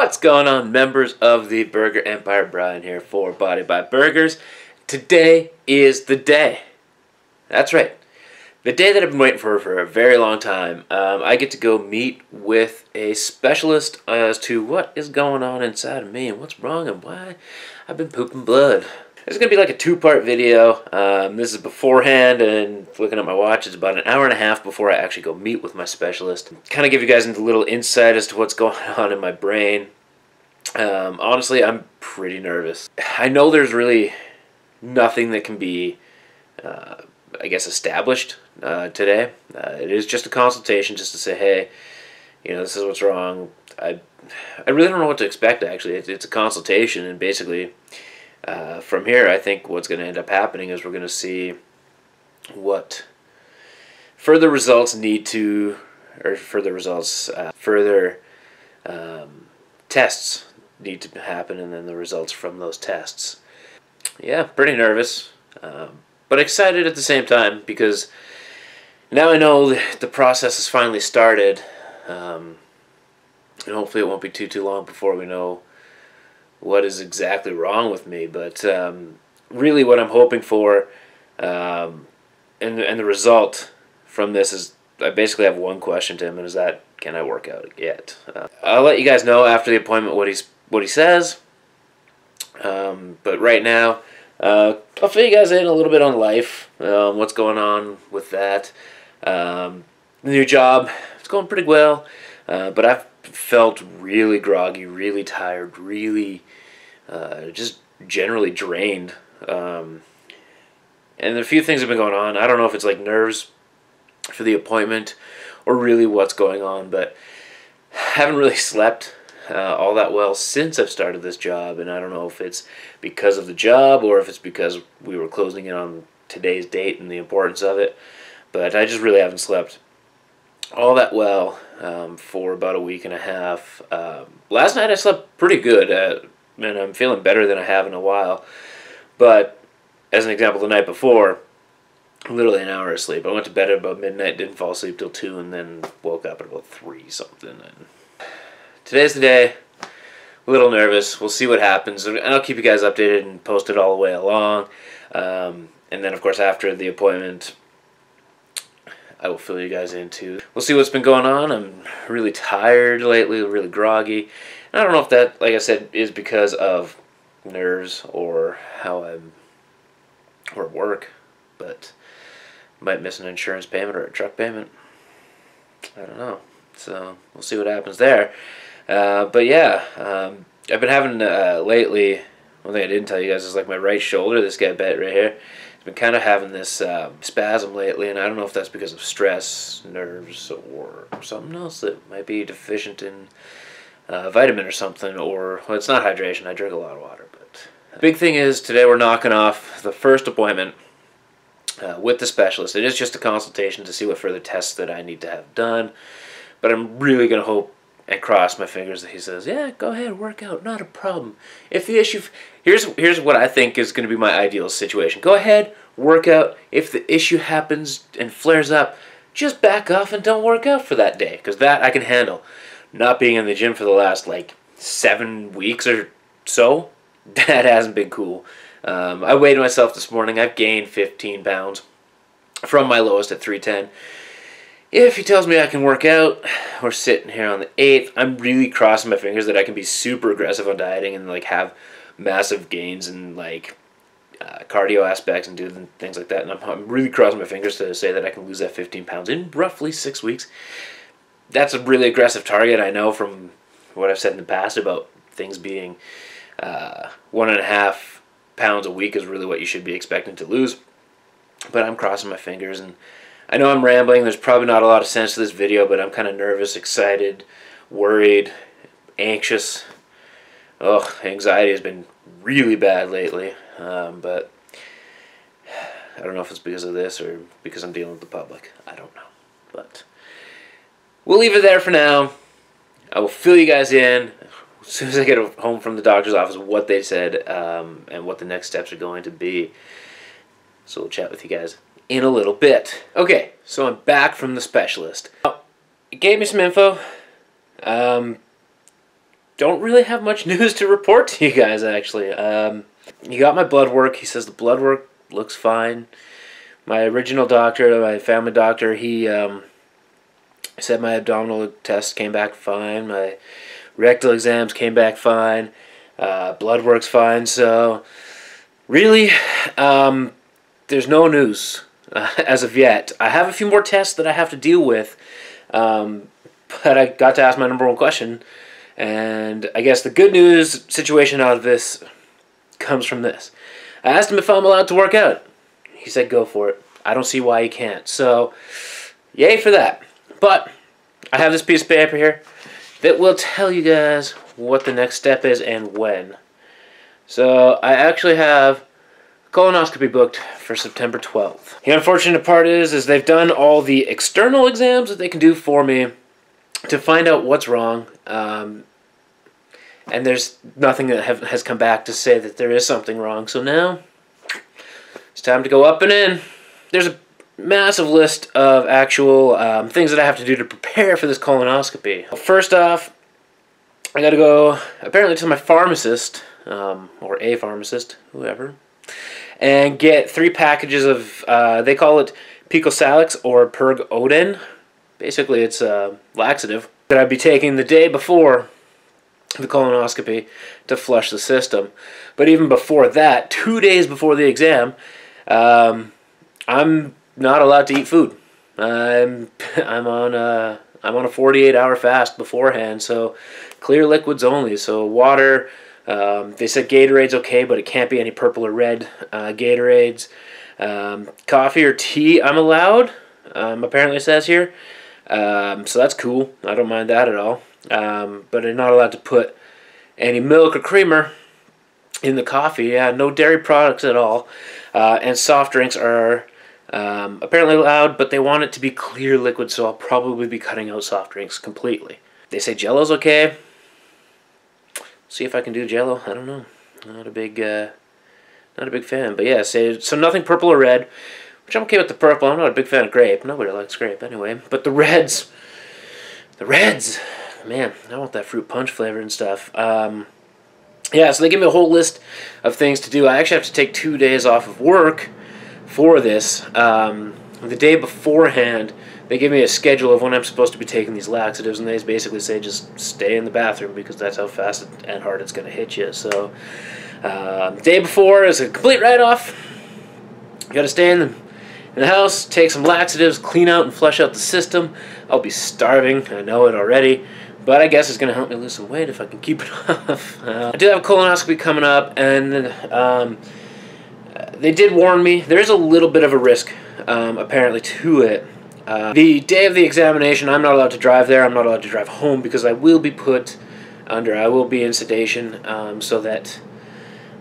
What's going on, members of the Burger Empire? Brian here for Body by Burgers. Today is the day. That's right. The day that I've been waiting for a very long time. I get to go meet with a specialist as to what is going on inside of me and what's wrong and why I've been pooping blood. This is going to be like a two-part video. This is beforehand, and looking at my watch, it's about an hour and a half before I actually go meet with my specialist. Kind of give you guys a little insight as to what's going on in my brain. Honestly, I'm pretty nervous. I know there's really nothing that can be, I guess, established today. It is just a consultation just to say, hey, you know, this is what's wrong. I really don't know what to expect, actually. It's a consultation, and basically, from here, I think what's going to end up happening is we're going to see what further results further tests need to happen, and then the results from those tests. Yeah, pretty nervous, but excited at the same time, because now I know the process has finally started, and hopefully it won't be too long before we know what is exactly wrong with me. But really what I'm hoping for, and the result from this is, I basically have one question to him, and is that, can I work out yet? I'll let you guys know after the appointment what he says, but right now I'll fill you guys in a little bit on life, what's going on with that. The new job, it's going pretty well, but I've felt really groggy, really tired, really just generally drained, and a few things have been going on. I don't know if it's like nerves for the appointment or really what's going on, but I haven't really slept all that well since I've started this job, and I don't know if it's because of the job or if it's because we were closing in on today's date and the importance of it, but I just really haven't slept all that well for about a week and a half. Last night I slept pretty good, and I'm feeling better than I have in a while, but as an example, the night before, literally an hour of sleep. I went to bed at about midnight, didn't fall asleep till 2, and then woke up at about 3 something. And today's the day. A little nervous. We'll see what happens, and I'll keep you guys updated and post it all the way along. And then, of course, after the appointment, I will fill you guys in too. We'll see what's been going on. I'm really tired lately, really groggy. And I don't know if that, like I said, is because of nerves or how I'm, or work, but might miss an insurance payment or a truck payment. I don't know. So we'll see what happens there. But yeah, I've been having lately, one thing I didn't tell you guys is like my right shoulder, this guy bit right here. It's been kind of having this spasm lately, and I don't know if that's because of stress, nerves, or something else that might be deficient in vitamin or something, or, well, it's not hydration. I drink a lot of water. But the big thing is today we're knocking off the first appointment with the specialist. It is just a consultation to see what further tests that I need to have done, but I'm really going to hope and cross my fingers that he says, yeah, go ahead, work out, not a problem. If the issue, here's what I think is going to be my ideal situation. Go ahead, work out. If the issue happens and flares up, just back off and don't work out for that day, because that I can handle. Not being in the gym for the last, like, 7 weeks or so, that hasn't been cool. I weighed myself this morning. I've gained 15 pounds from my lowest at 310. If he tells me I can work out, we're sitting here on the 8th. I'm really crossing my fingers that I can be super aggressive on dieting and like have massive gains in like cardio aspects and do things like that. And I'm really crossing my fingers to say that I can lose that 15 pounds in roughly 6 weeks. That's a really aggressive target. I know from what I've said in the past about things being 1.5 pounds a week is really what you should be expecting to lose. But I'm crossing my fingers, and I know I'm rambling. There's probably not a lot of sense to this video, but I'm kind of nervous, excited, worried, anxious. Ugh, anxiety has been really bad lately, but I don't know if it's because of this or because I'm dealing with the public. I don't know, but we'll leave it there for now. I will fill you guys in as soon as I get home from the doctor's office what they said and what the next steps are going to be. So we'll chat with you guys in a little bit. Okay, so I'm back from the specialist. It gave me some info. don't really have much news to report to you guys, actually. He got my blood work. He says the blood work looks fine. My original doctor, my family doctor, he said my abdominal test came back fine. My rectal exams came back fine. Blood work's fine. So, really, there's no news as of yet. I have a few more tests that I have to deal with, but I got to ask my number one question. And I guess the good news situation out of this comes from this. I asked him if I'm allowed to work out. He said go for it. I don't see why he can't. So, yay for that. But I have this piece of paper here that will tell you guys what the next step is and when. So, I actually have a colonoscopy booked for September 12th. The unfortunate part is they've done all the external exams that they can do for me to find out what's wrong. And there's nothing that has come back to say that there is something wrong. So now, it's time to go up and in. There's a massive list of actual things that I have to do to prepare for this colonoscopy. First off, I gotta go, apparently, to my pharmacist, or a pharmacist, whoever, and get 3 packages of, they call it Picosalix or Perg-Oden. Basically, it's a laxative that I'd be taking the day before the colonoscopy to flush the system. But even before that, 2 days before the exam, I'm not allowed to eat food. I'm on a 48-hour fast beforehand, so clear liquids only. So water. They said Gatorade's okay, but it can't be any purple or red Gatorades. Coffee or tea I'm allowed. Apparently it says here. So that's cool. I don't mind that at all. But I'm not allowed to put any milk or creamer in the coffee. Yeah, no dairy products at all. And soft drinks are apparently allowed, but they want it to be clear liquid, so I'll probably be cutting out soft drinks completely. They say Jello's okay. See if I can do Jello. I don't know. Not a big fan. But yeah, so nothing purple or red, which I'm okay with the purple. I'm not a big fan of grape. Nobody likes grape anyway. But the reds, man, I want that fruit punch flavor and stuff. Yeah, so they give me a whole list of things to do. I actually have to take 2 days off of work for this. The day beforehand, they give me a schedule of when I'm supposed to be taking these laxatives, and they basically say just stay in the bathroom because that's how fast and hard it's going to hit you. So the day before is a complete write-off. You got to stay in the house, take some laxatives, clean out and flush out the system. I'll be starving. I know it already. But I guess it's going to help me lose some weight if I can keep it off. I do have a colonoscopy coming up, and they did warn me. There is a little bit of a risk, apparently, to it. The day of the examination, I'm not allowed to drive there. I'm not allowed to drive home because I will be I will be in sedation, so that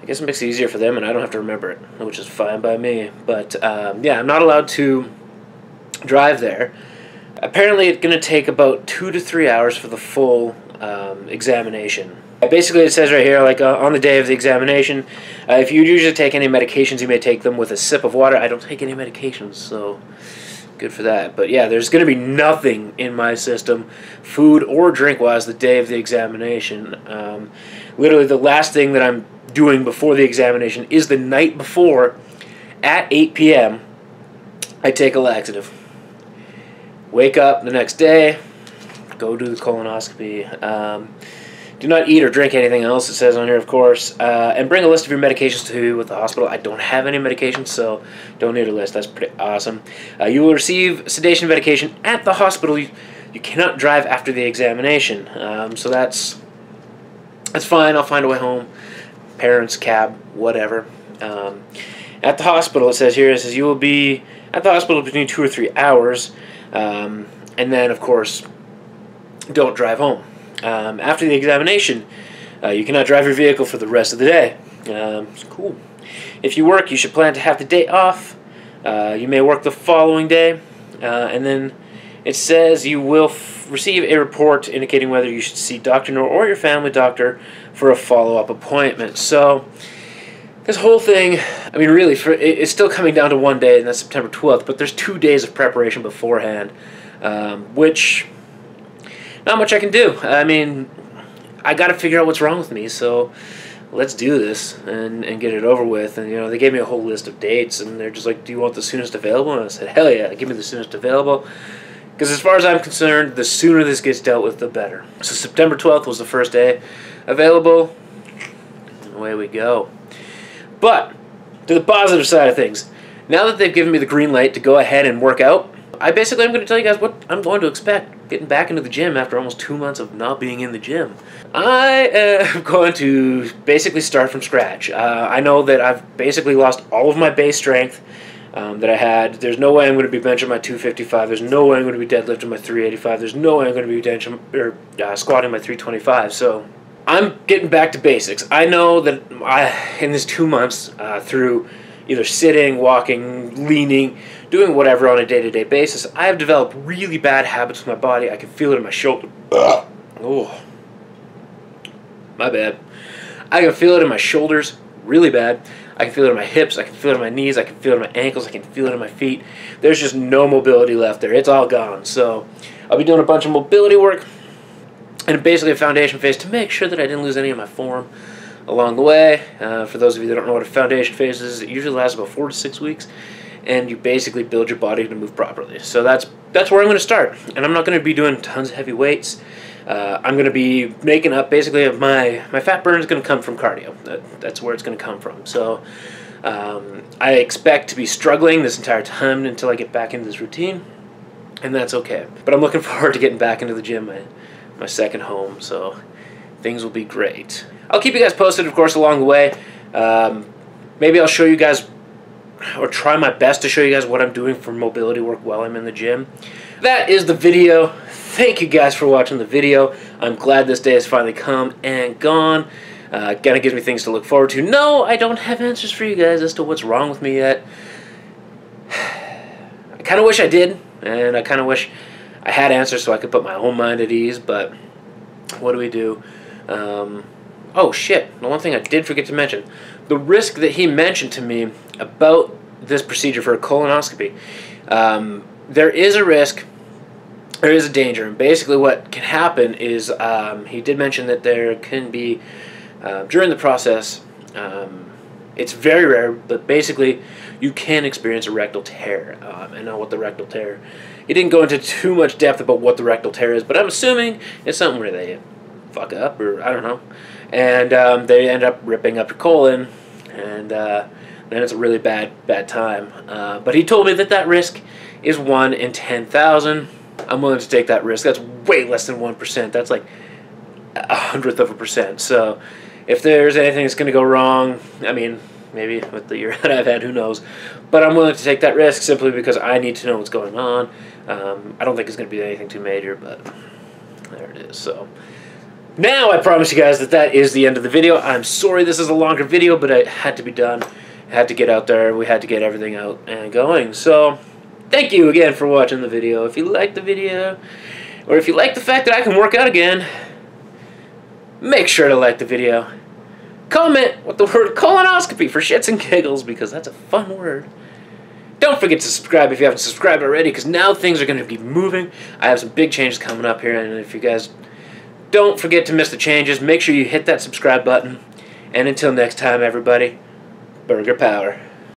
I guess it makes it easier for them and I don't have to remember it, which is fine by me. But, yeah, I'm not allowed to drive there. Apparently, it's going to take about 2 to 3 hours for the full examination. Basically, it says right here, like on the day of the examination, if you usually take any medications, you may take them with a sip of water. I don't take any medications, so good for that. But yeah, there's going to be nothing in my system, food or drink-wise, the day of the examination. Literally, the last thing that I'm doing before the examination is the night before, at 8 p.m., I take a laxative. Wake up the next day, go do the colonoscopy. Do not eat or drink anything else, it says on here, of course. And bring a list of your medications to with the hospital. I don't have any medications, so don't need a list. That's pretty awesome. You will receive sedation medication at the hospital. You cannot drive after the examination. So that's fine. I'll find a way home. Parents, cab, whatever. At the hospital, it says here, you will be at the hospital between 2 or 3 hours. And then, of course, don't drive home. After the examination, you cannot drive your vehicle for the rest of the day. Cool. If you work, you should plan to have the day off. You may work the following day. And then it says you will receive a report indicating whether you should see Dr. Noor or your family doctor for a follow-up appointment. So this whole thing, I mean, really, it's still coming down to 1 day, and that's September 12th, but there's 2 days of preparation beforehand, which not much I can do. I mean, I got to figure out what's wrong with me, so let's do this and get it over with. And, you know, they gave me a whole list of dates, and they're just like, do you want the soonest available? And I said, hell yeah, give me the soonest available. Because as far as I'm concerned, the sooner this gets dealt with, the better. So September 12th was the first day available, and away we go. But, to the positive side of things, now that they've given me the green light to go ahead and work out, I basically am going to tell you guys what I'm going to expect getting back into the gym after almost 2 months of not being in the gym. I am going to basically start from scratch. I know that I've basically lost all of my base strength that I had. There's no way I'm going to be benching my 255. There's no way I'm going to be deadlifting my 385. There's no way I'm going to be squatting my 325. So I'm getting back to basics. I know that in this 2 months, through either sitting, walking, leaning, doing whatever on a day-to-day basis, I have developed really bad habits with my body. I can feel it in my shoulder. Oh, my bad. I can feel it in my shoulders really bad. I can feel it in my hips. I can feel it in my knees. I can feel it in my ankles. I can feel it in my feet. There's just no mobility left there. It's all gone. So I'll be doing a bunch of mobility work and basically a foundation phase to make sure that I didn't lose any of my form along the way. For those of you that don't know what a foundation phase is, it usually lasts about 4 to 6 weeks, and you basically build your body to move properly. So that's where I'm going to start, and I'm not going to be doing tons of heavy weights. I'm going to be making up basically my fat burn is going to come from cardio. That's where it's going to come from. So I expect to be struggling this entire time until I get back into this routine, and that's okay. But I'm looking forward to getting back into the gym, my second home. So things will be great. I'll keep you guys posted, of course, along the way. Maybe I'll show you guys, or try my best to show you guys what I'm doing for mobility work while I'm in the gym. That is the video. Thank you guys for watching the video. I'm glad this day has finally come and gone. Kind of gives me things to look forward to. No, I don't have answers for you guys as to what's wrong with me yet. I kind of wish I did, and I kind of wish I had answers so I could put my own mind at ease, but what do we do? Oh shit, the one thing I did forget to mention. The risk that he mentioned to me about this procedure for a colonoscopy. There is a risk, there is a danger, and basically what can happen is, he did mention that there can be, during the process, it's very rare, but basically you can experience a rectal tear. I know what the rectal tear, he didn't go into too much depth about what the rectal tear is, but I'm assuming it's something where they fuck up, or I don't know, and they end up ripping up your colon, and then it's a really bad time. But he told me that risk is 1 in 10,000. I'm willing to take that risk. That's way less than 1%. That's like 1/100%. So if there's anything that's going to go wrong, I mean, maybe with the year that I've had, who knows. But I'm willing to take that risk simply because I need to know what's going on. I don't think it's going to be anything too major, but there it is. So now I promise you guys that is the end of the video. I'm sorry this is a longer video, but it had to be done. I had to get out there. We had to get everything out and going. So thank you again for watching the video. If you liked the video, or if you like the fact that I can work out again, make sure to like the video. Comment with the word colonoscopy for shits and giggles, because that's a fun word. Don't forget to subscribe if you haven't subscribed already, because now things are going to be moving. I have some big changes coming up here, and if you guys don't forget to miss the changes, make sure you hit that subscribe button. And until next time, everybody, Burger Power.